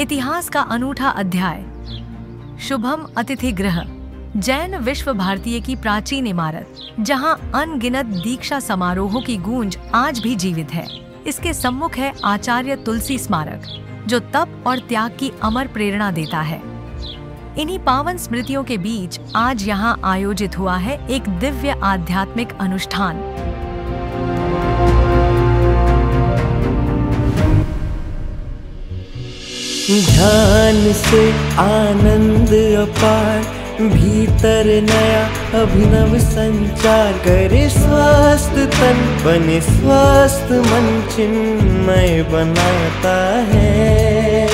इतिहास का अनूठा अध्याय। शुभम अतिथि गृह, जैन विश्व भारतीय की प्राचीन इमारत, जहां अनगिनत दीक्षा समारोहों की गूंज आज भी जीवित है। इसके सम्मुख है आचार्य तुलसी स्मारक, जो तप और त्याग की अमर प्रेरणा देता है। इन्हीं पावन स्मृतियों के बीच आज यहाँ आयोजित हुआ है एक दिव्य आध्यात्मिक अनुष्ठान। ध्यान से आनंद अपार, भीतर नया अभिनव संचार करे। स्वस्थ तन बने स्वस्थ मन, चिन्मय बनाता है।